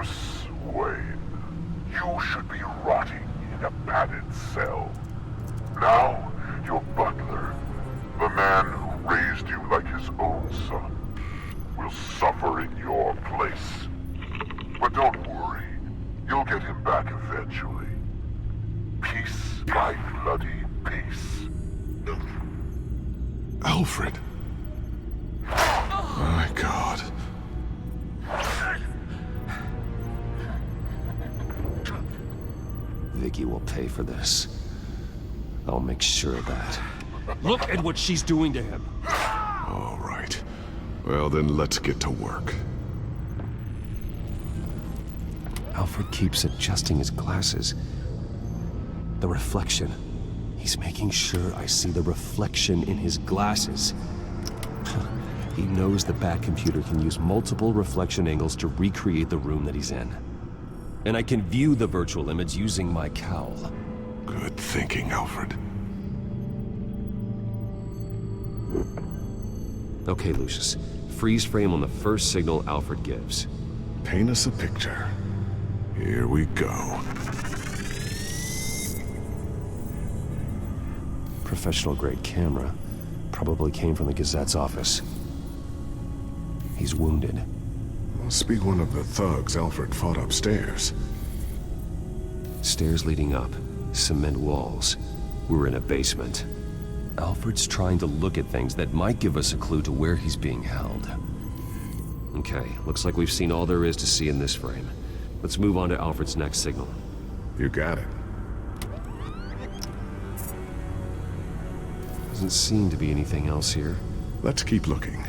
Bruce Wayne, you should be rotting in a padded cell. Now, your butler, the man who raised you like his own son, will suffer in your place. But don't worry, you'll get him back eventually. Peace by bloody peace. Alfred. My God. Vicky will pay for this. I'll make sure of that. Look at what she's doing to him. All right. Well, then let's get to work. Alfred keeps adjusting his glasses. The reflection. He's making sure I see the reflection in his glasses. He knows the Batcomputer can use multiple reflection angles to recreate the room that he's in. And I can view the virtual image using my cowl. Good thinking, Alfred. Okay, Lucius. Freeze frame on the first signal Alfred gives. Paint us a picture. Here we go. Professional-grade camera. Probably came from the Gazette's office. He's wounded. Must be one of the thugs Alfred fought upstairs. Stairs leading up. Cement walls. We're in a basement. Alfred's trying to look at things that might give us a clue to where he's being held. Okay, looks like we've seen all there is to see in this frame. Let's move on to Alfred's next signal. You got it. Doesn't seem to be anything else here. Let's keep looking.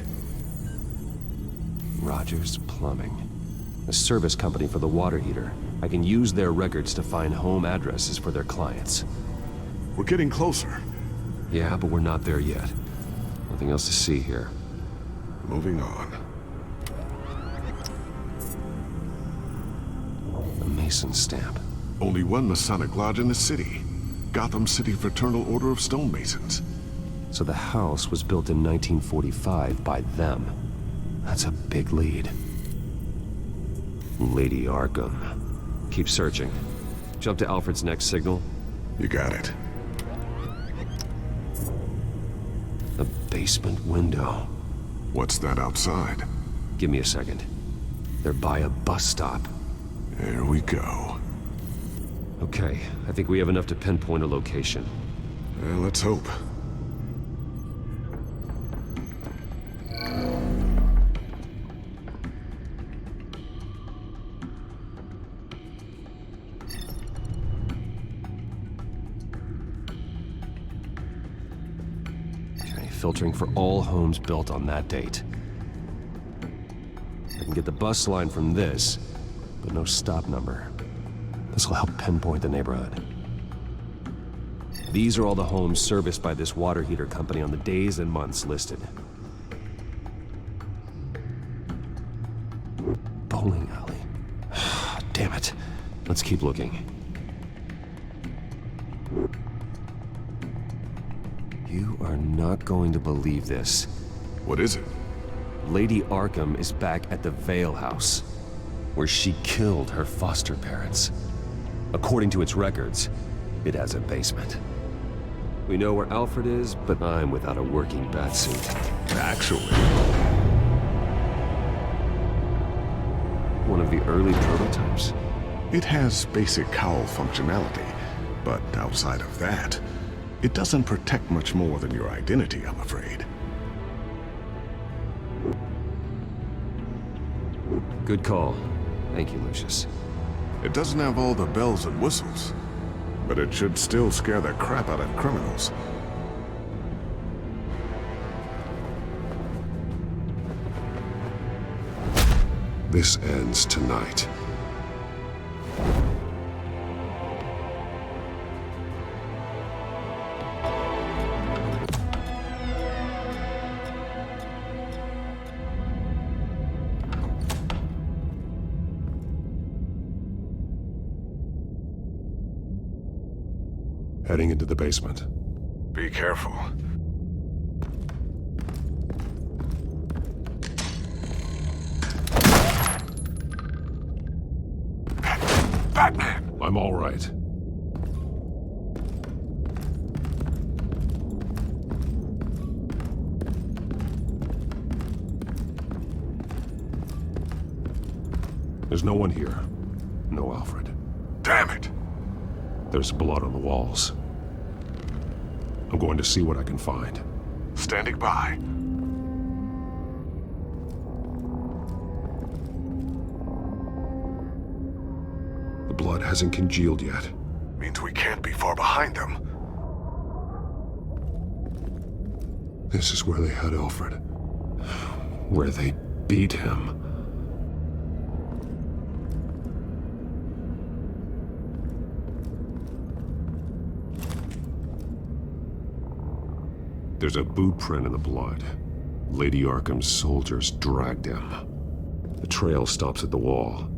Rogers Plumbing. A service company for the water heater. I can use their records to find home addresses for their clients. We're getting closer. Yeah, but we're not there yet. Nothing else to see here. Moving on. A Mason stamp. Only one Masonic lodge in the city. Gotham City Fraternal Order of Stonemasons. So the house was built in 1945 by them. That's a big lead. Lady Arkham. Keep searching. Jump to Alfred's next signal. You got it. A basement window. What's that outside? Give me a second. They're by a bus stop. There we go. Okay, I think we have enough to pinpoint a location. Well, let's hope. Okay, filtering for all homes built on that date. I can get the bus line from this, but no stop number. This will help pinpoint the neighborhood. These are all the homes serviced by this water heater company on the days and months listed. Bowling alley. Damn it. Let's keep looking. You are not going to believe this. What is it? Lady Arkham is back at the Vale House, where she killed her foster parents. According to its records, it has a basement. We know where Alfred is, but I'm without a working batsuit. Actually. One of the early prototypes. It has basic cowl functionality, but outside of that, it doesn't protect much more than your identity, I'm afraid. Good call. Thank you, Lucius. It doesn't have all the bells and whistles, but it should still scare the crap out of criminals. This ends tonight. Heading into the basement. Be careful. Batman! I'm all right. There's no one here. No Alfred. Damn it! There's blood on the walls. I'm going to see what I can find. Standing by. The blood hasn't congealed yet. Means we can't be far behind them. This is where they had Alfred. Where they beat him. There's a boot print in the blood. Lady Arkham's soldiers dragged him. The trail stops at the wall.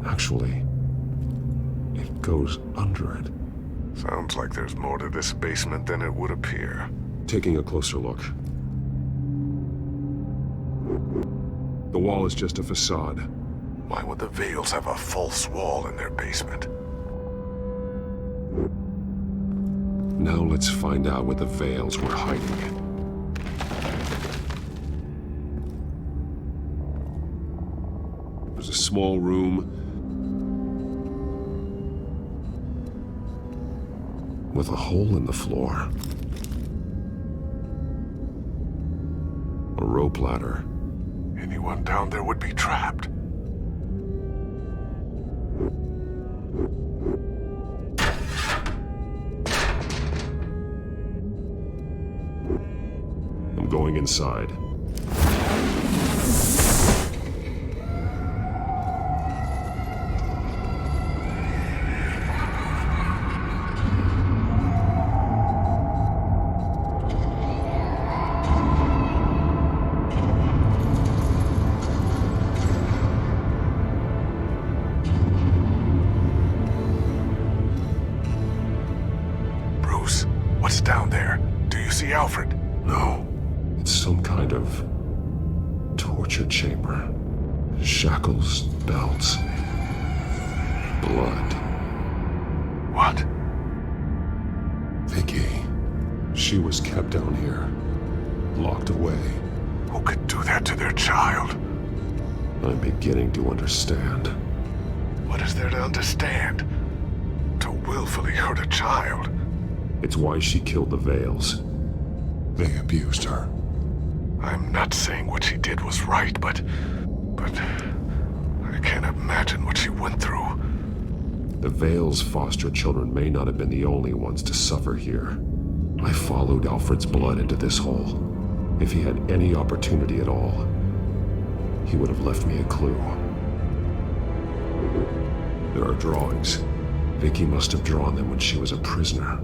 Actually, it goes under it. Sounds like there's more to this basement than it would appear. Taking a closer look. The wall is just a facade. Why would the Vales have a false wall in their basement? Now let's find out what the Vales were hiding. There's a small room with a hole in the floor. A rope ladder. Anyone down there would be trapped. I'm going inside. Bruce, what's down there? Do you see Alfred? No. It's some kind of torture chamber. Shackles, belts, blood. What? Vicky. She was kept down here, locked away. Who could do that to their child? I'm beginning to understand. What is there to understand? To willfully hurt a child? It's why she killed the Vales. They abused her. I'm not saying what she did was right, but I can't imagine what she went through. The Vales' foster children may not have been the only ones to suffer here. I followed Alfred's blood into this hole. If he had any opportunity at all, he would have left me a clue. There are drawings. Vicky must have drawn them when she was a prisoner.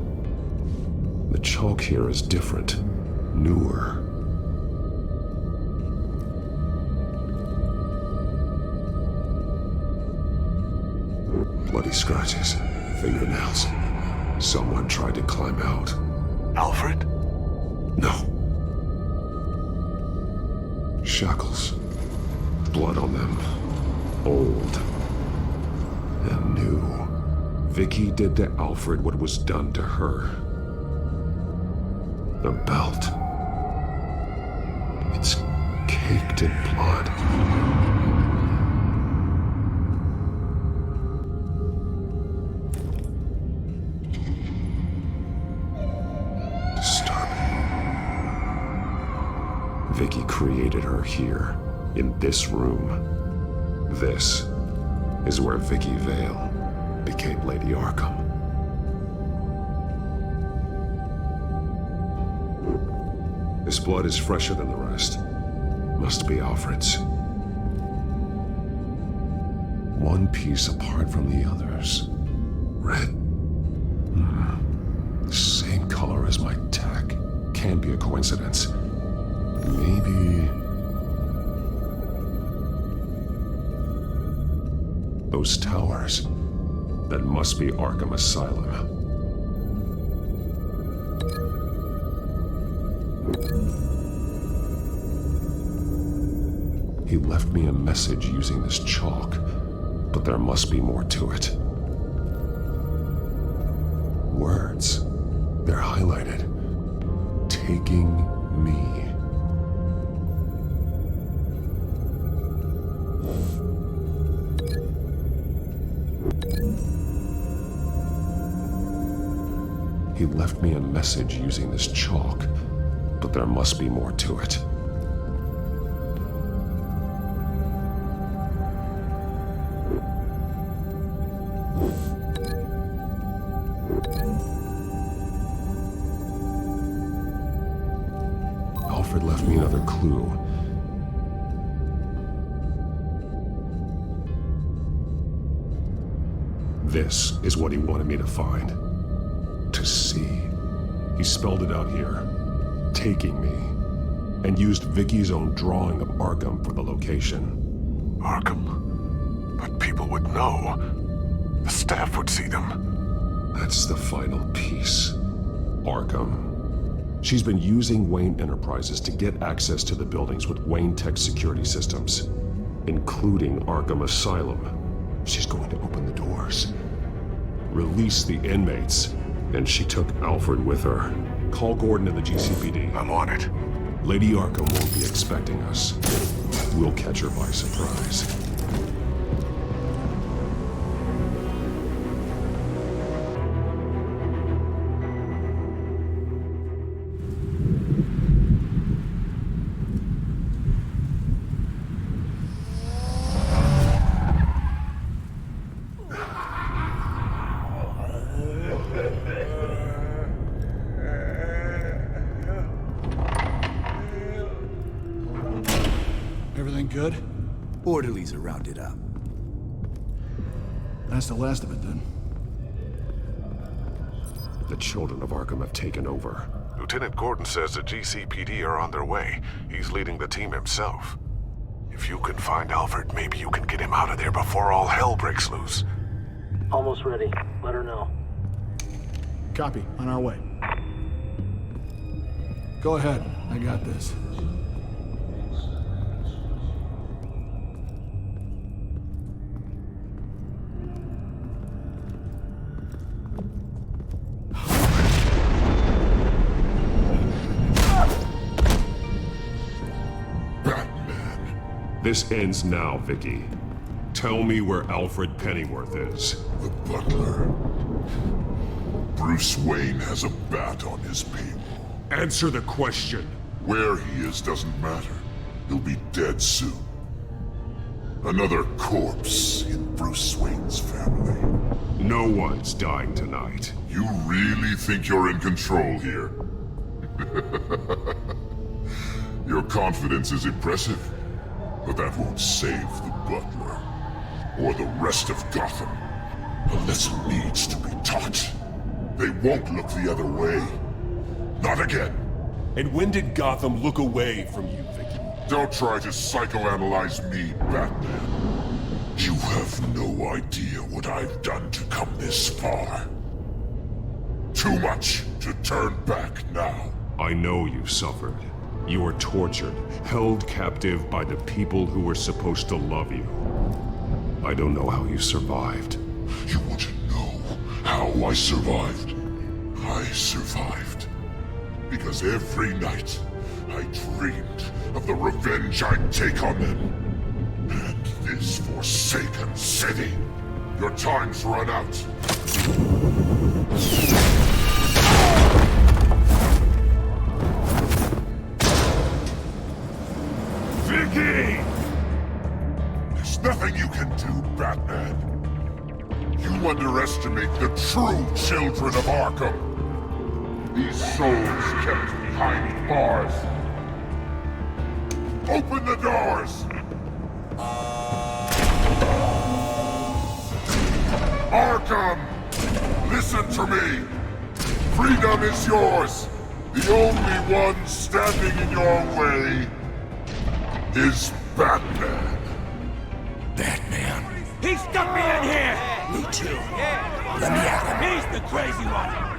The chalk here is different, newer. Bloody scratches, fingernails. Someone tried to climb out. Alfred? No. Shackles. Blood on them. Old. And new. Vicky did to Alfred what was done to her. The belt. It's caked in blood. Vicky created her here, in this room. This is where Vicky Vale became Lady Arkham. This blood is fresher than the rest. Must be Alfred's. One piece apart from the others. Red. Same color as my tech. Can't be a coincidence. Maybe... those towers. That must be Arkham Asylum. He left me a message using this chalk. But there must be more to it. Words. They're highlighted. Taking me. He left me a message using this chalk, but there must be more to it. Alfred left me another clue. This is what he wanted me to find. To see. He spelled it out here. Taking me. And used Vicky's own drawing of Arkham for the location. Arkham? But people would know. The staff would see them. That's the final piece. Arkham. She's been using Wayne Enterprises to get access to the buildings with Wayne Tech security systems, including Arkham Asylum. She's going to open the doors, release the inmates, and she took Alfred with her. Call Gordon and the GCPD. I'm on it. Lady Arkham won't be expecting us. We'll catch her by surprise. Everything good? Orderlies are rounded up. That's the last of it, then. The children of Arkham have taken over. Lieutenant Gordon says the GCPD are on their way. He's leading the team himself. If you can find Alfred, maybe you can get him out of there before all hell breaks loose. Almost ready. Let her know. Copy. On our way. Go ahead. I got this. This ends now, Vicky. Tell me where Alfred Pennyworth is. The butler. Bruce Wayne has a bat on his payroll. Answer the question. Where he is doesn't matter. He'll be dead soon. Another corpse in Bruce Wayne's family. No one's dying tonight. You really think you're in control here? Your confidence is impressive, but that won't save the butler, or the rest of Gotham. A lesson needs to be taught. They won't look the other way. Not again. And when did Gotham look away from you, Vicky? Don't try to psychoanalyze me, Batman. You have no idea what I've done to come this far. Too much to turn back now. I know you suffered. You were tortured, held captive by the people who were supposed to love you. I don't know how you survived. You want to know how I survived? I survived because every night I dreamed of the revenge I'd take on them. And this forsaken city. Your time's run out. Vicky! There's nothing you can do, Batman. You underestimate the true children of Arkham. These souls kept behind bars. Open the doors! Arkham! Listen to me! Freedom is yours! The only one standing in your way is Batman. Batman. He stuck me in here! Me too. Let me at him. He's the crazy one!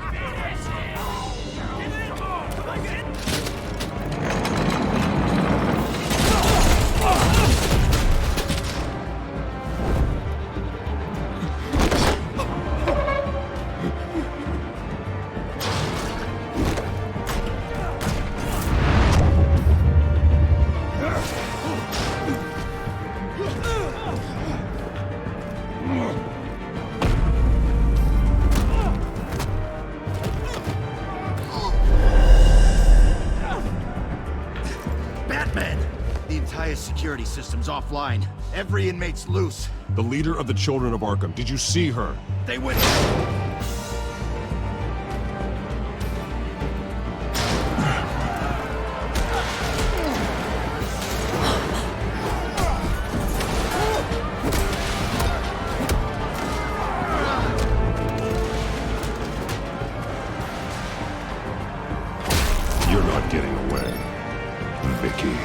security system's offline. Every inmate's loose. The leader of the Children of Arkham, did you see her? They went... You're not getting away, Vicky.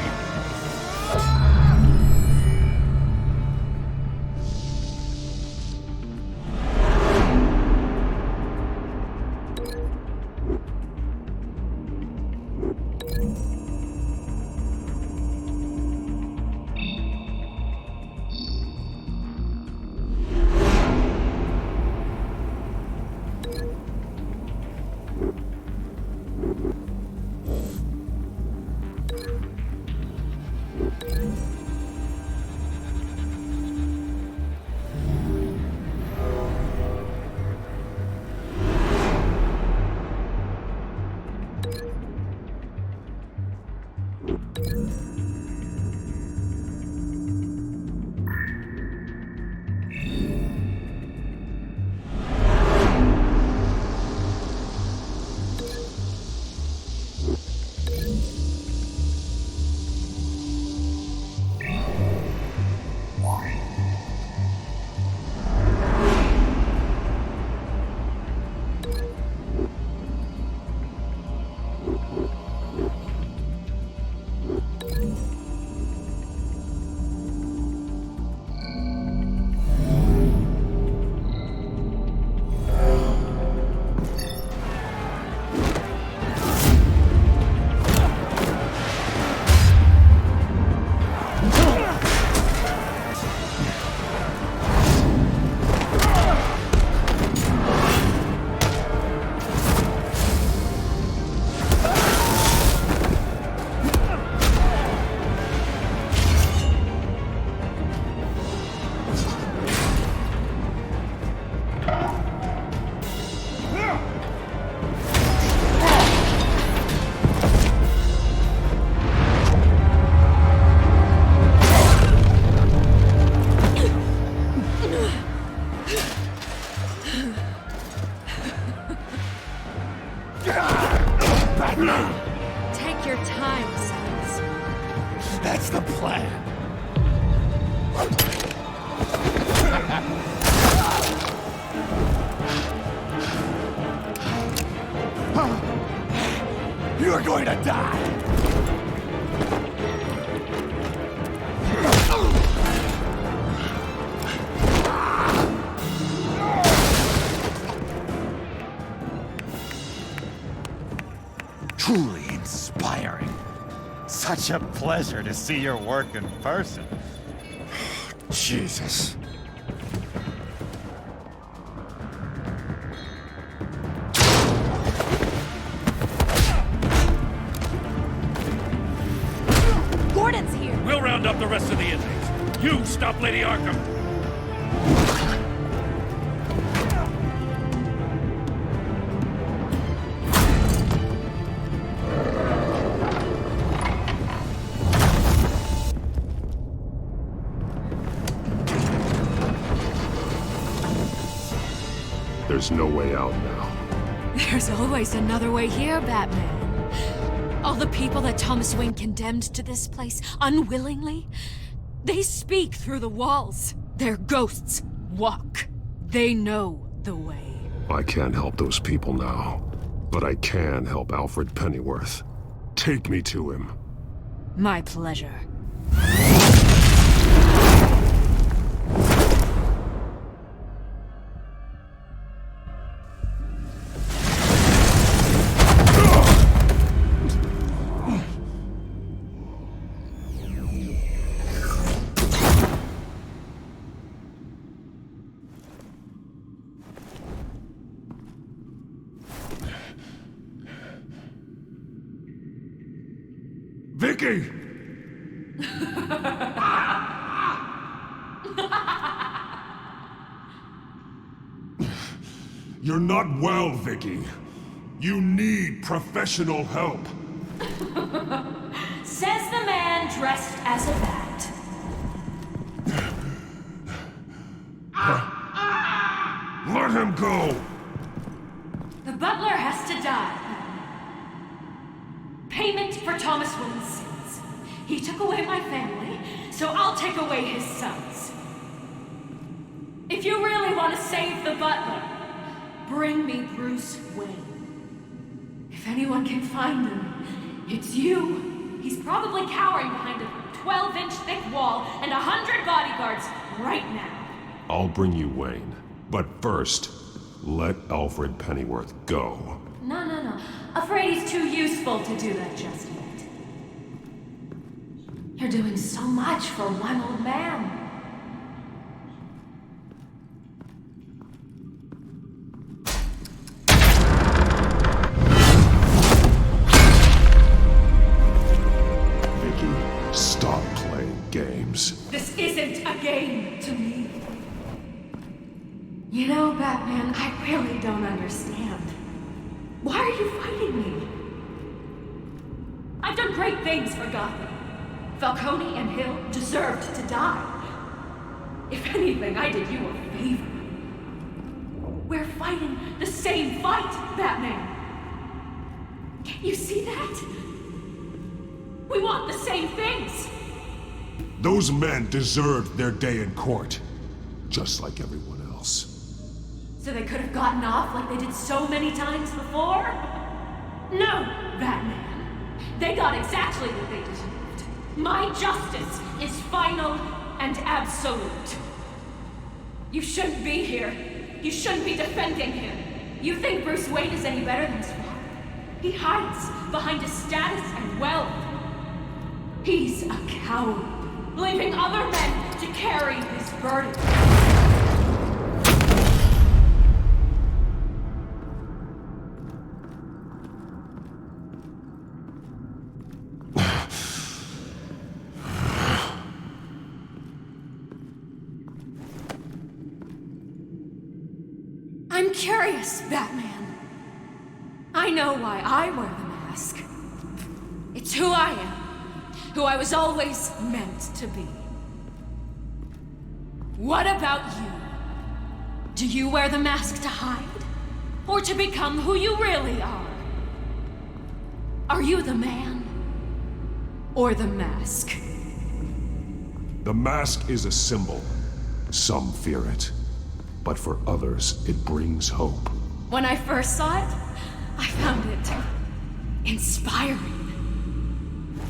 Take your time, Sans. That's the plan. You're going to die. Truly inspiring. Such a pleasure to see your work in person. Jesus. Gordon's here! We'll round up the rest of the inmates. You stop Lady Arkham! There's no way out now. There's always another way here, Batman. All the people that Thomas Wayne condemned to this place unwillingly, they speak through the walls. Their ghosts walk. They know the way. I can't help those people now, but I can help Alfred Pennyworth. Take me to him. My pleasure. Vicky! You're not well, Vicky. You need professional help. Says the man dressed as a bat. Let him go! The butler has to die. Payment for Thomas Wayne's sins. He took away my family, so I'll take away his sons. If you really want to save the butler, bring me Bruce Wayne. If anyone can find him, it's you. He's probably cowering behind a 12-inch thick wall and 100 bodyguards right now. I'll bring you Wayne. But first, let Alfred Pennyworth go. No. Afraid he's too useful to do that just yet. You're doing so much for one old man. Vicky, stop playing games. This isn't a game to me. You know, Batman, I really don't understand. Why are you fighting me? I've done great things for Gotham. Falcone and Hill deserved to die. If anything, I did you a favor. We're fighting the same fight, Batman. Can't you see that? We want the same things. Those men deserved their day in court, just like everyone else. So they could have gotten off like they did so many times before? No, Batman. They got exactly what they deserved. My justice is final and absolute. You shouldn't be here. You shouldn't be defending him. You think Bruce Wayne is any better than his father? He hides behind his status and wealth. He's a coward, leaving other men to carry his burden. I'm curious, Batman. I know why I wear the mask. It's who I am, who I was always meant to be. What about you? Do you wear the mask to hide? Or to become who you really are? Are you the man? Or the mask? The mask is a symbol. Some fear it. But for others, it brings hope. When I first saw it, I found it inspiring.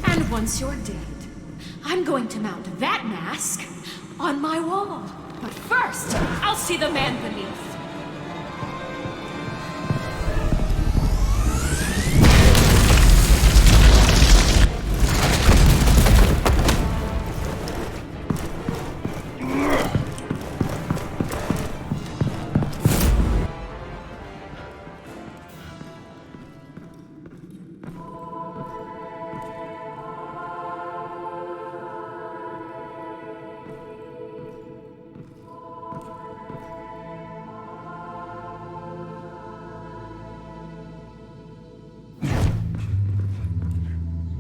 And once you're dead, I'm going to mount that mask on my wall. But first, I'll see the man beneath.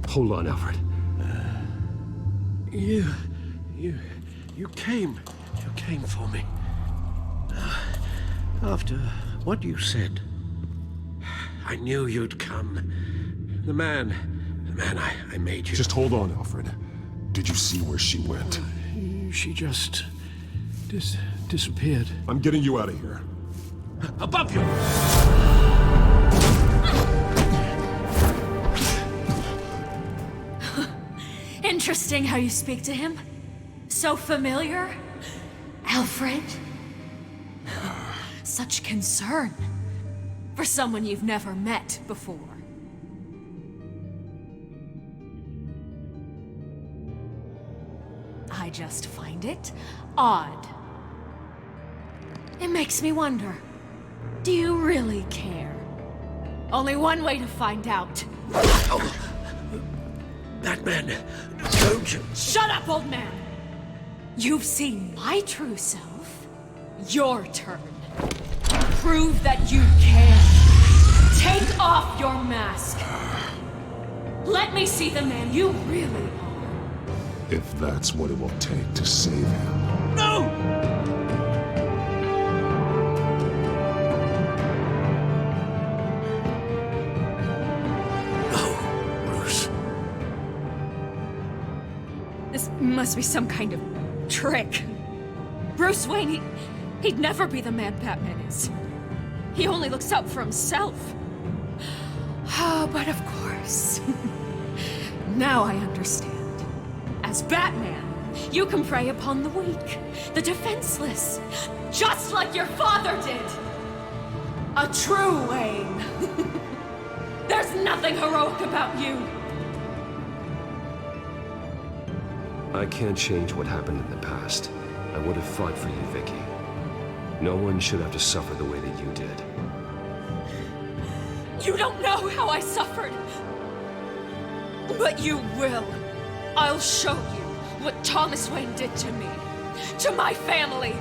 Hold on, Alfred. You came for me. After what you said, I knew you'd come. The man I made you. Just hold on, Alfred. Did you see where she went? She just disappeared. I'm getting you out of here. Above you! Interesting how you speak to him. So familiar. Alfred. Such concern. For someone you've never met before. I just find it odd. It makes me wonder, do you really care? Only one way to find out. Batman, don't you... Shut up, old man! You've seen my true self. Your turn. Prove that you care. Take off your mask. Let me see the man you really are. If that's what it will take to save him. No! must be some kind of trick. Bruce Wayne, he'd never be the man Batman is. He only looks out for himself. But of course. Now I understand. As Batman, you can prey upon the weak, the defenseless, just like your father did. A true Wayne. There's nothing heroic about you. I can't change what happened in the past. I would have fought for you, Vicky. No one should have to suffer the way that you did. You don't know how I suffered. But you will. I'll show you what Thomas Wayne did to me. To my family.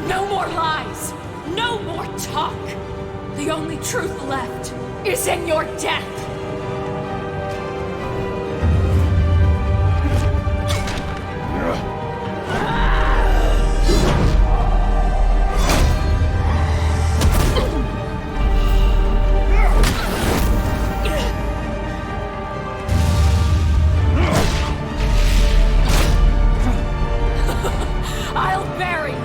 No more lies. No more talk. The only truth left is in your death. I'll bury you.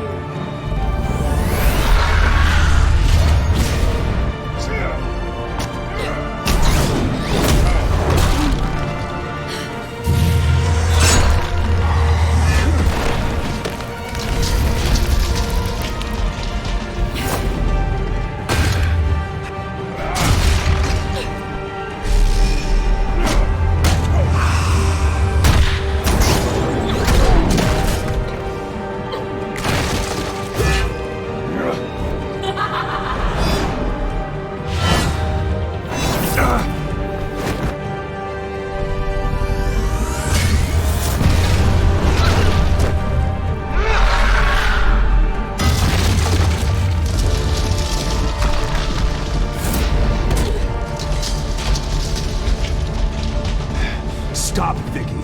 Stop, Vicky.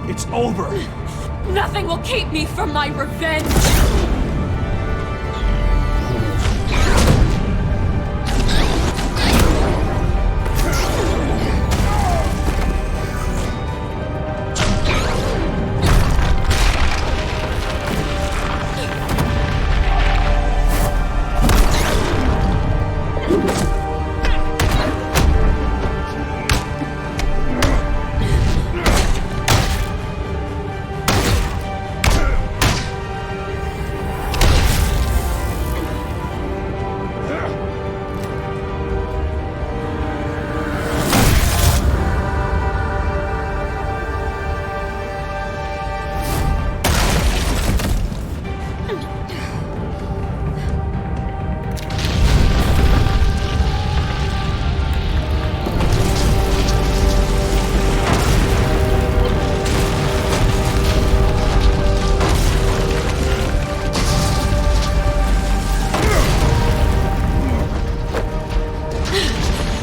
It's over. Nothing will keep me from my revenge.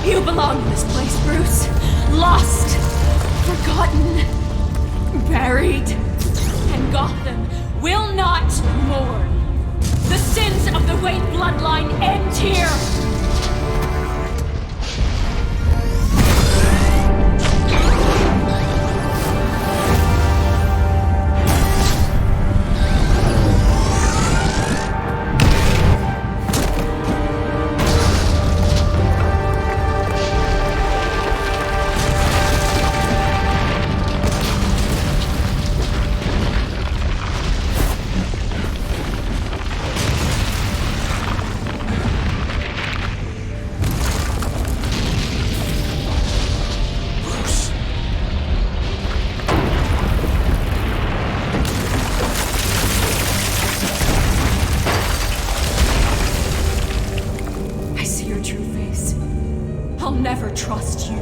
You belong in this place, Bruce. Lost, forgotten, buried. And Gotham will not mourn. The sins of the Wayne bloodline end here. I'll never trust you.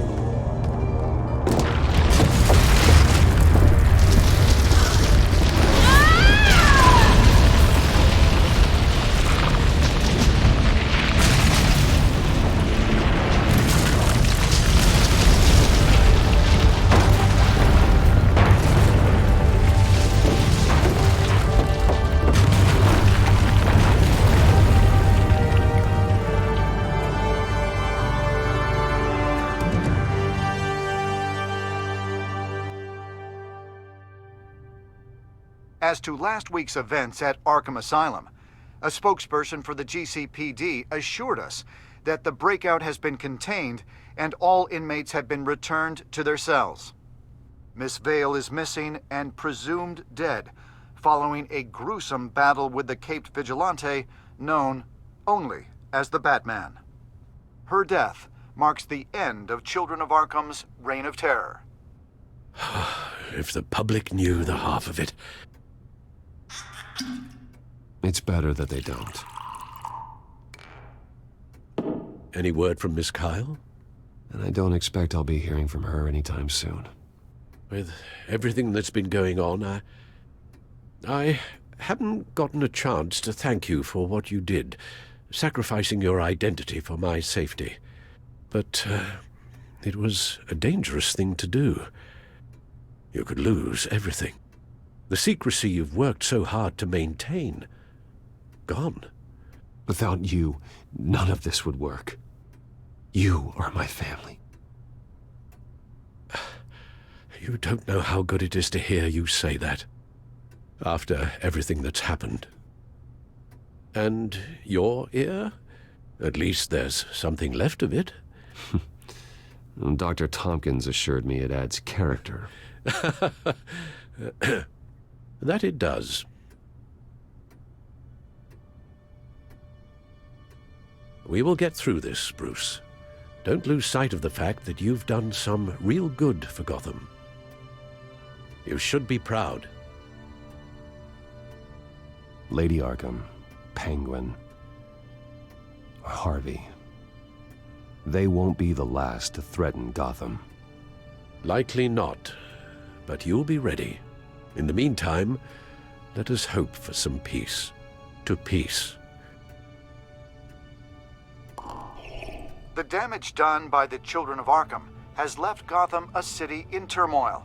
As to last week's events at Arkham Asylum, a spokesperson for the GCPD assured us that the breakout has been contained and all inmates have been returned to their cells. Miss Vale is missing and presumed dead, following a gruesome battle with the caped vigilante known only as the Batman. Her death marks the end of Children of Arkham's reign of terror. If the public knew the half of it. It's better that they don't. Any word from Miss Kyle? And I don't expect I'll be hearing from her anytime soon. With everything that's been going on, I haven't gotten a chance to thank you for what you did, sacrificing your identity for my safety. But it was a dangerous thing to do. You could lose everything. The secrecy you've worked so hard to maintain. Gone. Without you, none of this would work. You are my family. You don't know how good it is to hear you say that. After everything that's happened. And your ear? At least there's something left of it. Dr. Tompkins assured me it adds character. That it does. We will get through this, Bruce. Don't lose sight of the fact that you've done some real good for Gotham. You should be proud. Lady Arkham, Penguin, or Harvey. They won't be the last to threaten Gotham. Likely not, but you'll be ready. In the meantime, let us hope for some peace. To peace. The damage done by the Children of Arkham has left Gotham a city in turmoil.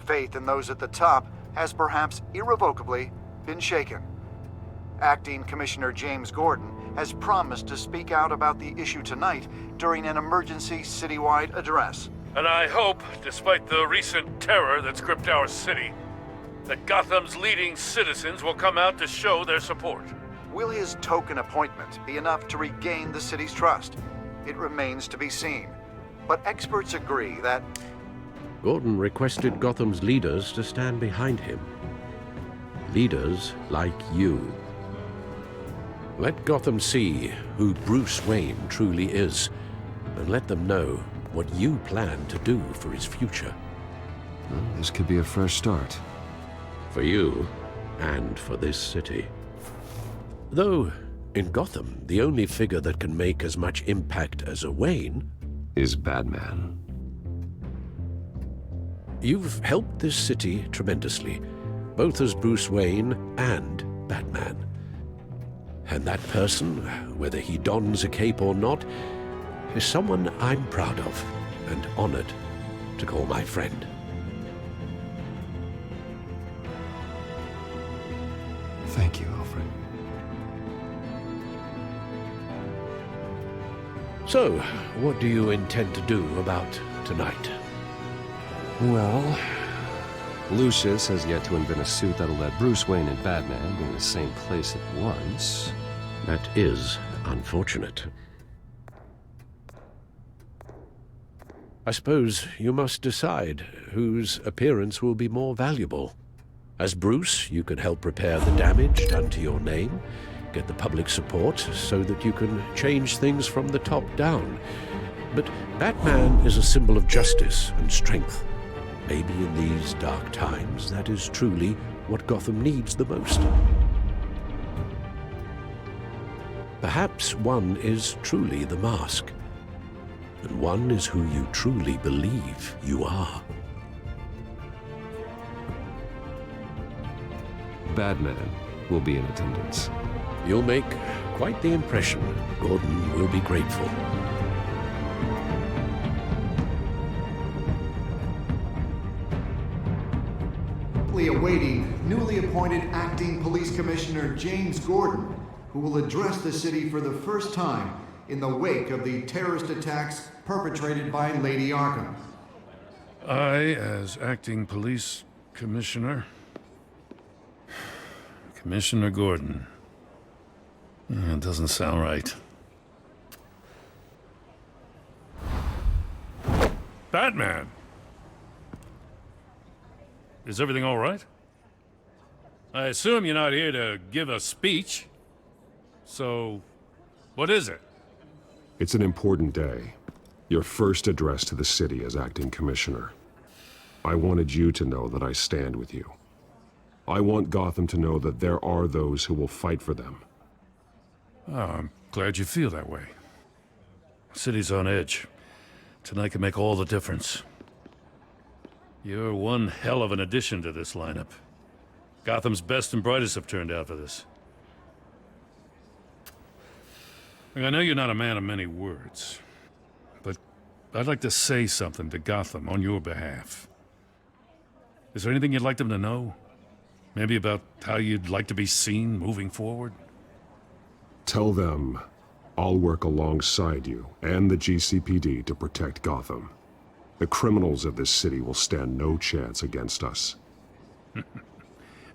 Faith in those at the top has perhaps irrevocably been shaken. Acting Commissioner James Gordon has promised to speak out about the issue tonight during an emergency citywide address. And I hope, despite the recent terror that's gripped our city, that Gotham's leading citizens will come out to show their support. Will his token appointment be enough to regain the city's trust? It remains to be seen. But experts agree that Gordon requested Gotham's leaders to stand behind him. Leaders like you. Let Gotham see who Bruce Wayne truly is, and let them know what you plan to do for his future. Well, this could be a fresh start. For you, and for this city. Though, in Gotham, the only figure that can make as much impact as a Wayne is Batman. You've helped this city tremendously, both as Bruce Wayne and Batman. And that person, whether he dons a cape or not, is someone I'm proud of and honored to call my friend. Thank you, Alfred. So, what do you intend to do about tonight? Well, Lucius has yet to invent a suit that'll let Bruce Wayne and Batman be in the same place at once. That is unfortunate. I suppose you must decide whose appearance will be more valuable. As Bruce, you can help repair the damage done to your name, get the public support so that you can change things from the top down. But Batman is a symbol of justice and strength. Maybe in these dark times, that is truly what Gotham needs the most. Perhaps one is truly the mask, and one is who you truly believe you are. Batman will be in attendance. You'll make quite the impression. Gordon will be grateful. Awaiting newly appointed Acting Police Commissioner James Gordon, who will address the city for the first time in the wake of the terrorist attacks perpetrated by Lady Arkham. I, as Acting Police Commissioner, Commissioner Gordon. It doesn't sound right. Batman! Is everything all right? I assume you're not here to give a speech. So, what is it? It's an important day. Your first address to the city as acting commissioner. I wanted you to know that I stand with you. I want Gotham to know that there are those who will fight for them. Oh, I'm glad you feel that way. The city's on edge. Tonight can make all the difference. You're one hell of an addition to this lineup. Gotham's best and brightest have turned out for this. Look, I know you're not a man of many words, but I'd like to say something to Gotham on your behalf. Is there anything you'd like them to know? Maybe about how you'd like to be seen moving forward? Tell them I'll work alongside you and the GCPD to protect Gotham. The criminals of this city will stand no chance against us.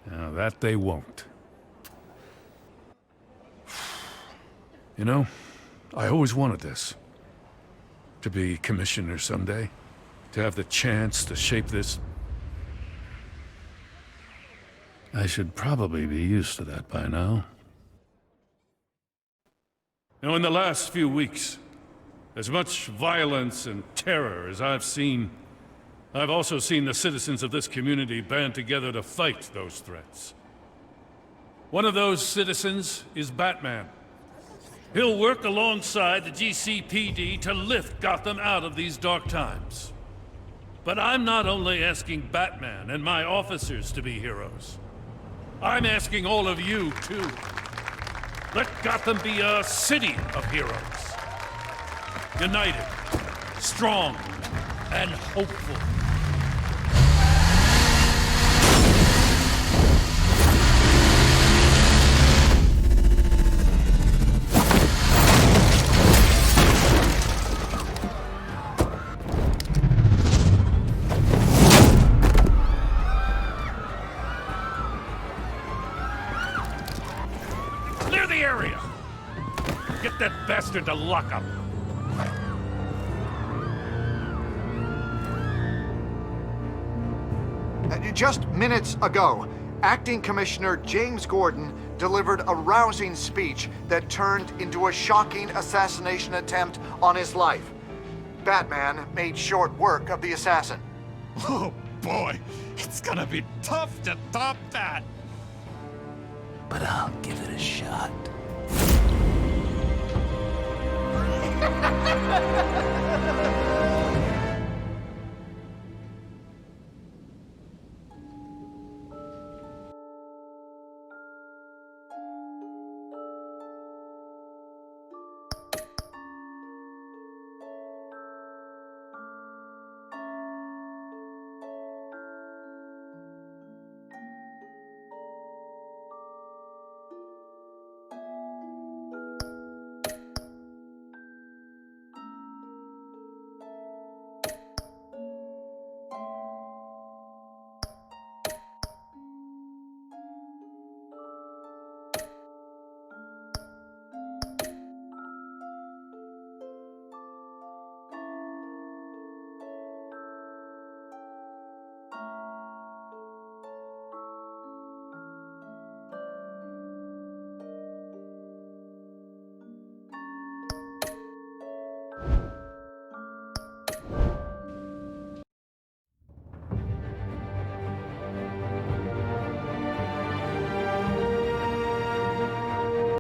Now, that they won't. You know, I always wanted this. To be commissioner someday. To have the chance to shape this. I should probably be used to that by now. Now, in the last few weeks, as much violence and terror as I've seen, I've also seen the citizens of this community band together to fight those threats. One of those citizens is Batman. He'll work alongside the GCPD to lift Gotham out of these dark times. But I'm not only asking Batman and my officers to be heroes. I'm asking all of you, too. Let Gotham be a city of heroes. United, strong, and hopeful. Clear the area! Get that bastard to lock up! Just minutes ago, Acting Commissioner James Gordon delivered a rousing speech that turned into a shocking assassination attempt on his life. Batman made short work of the assassin. Oh boy, it's gonna be tough to top that. But I'll give it a shot.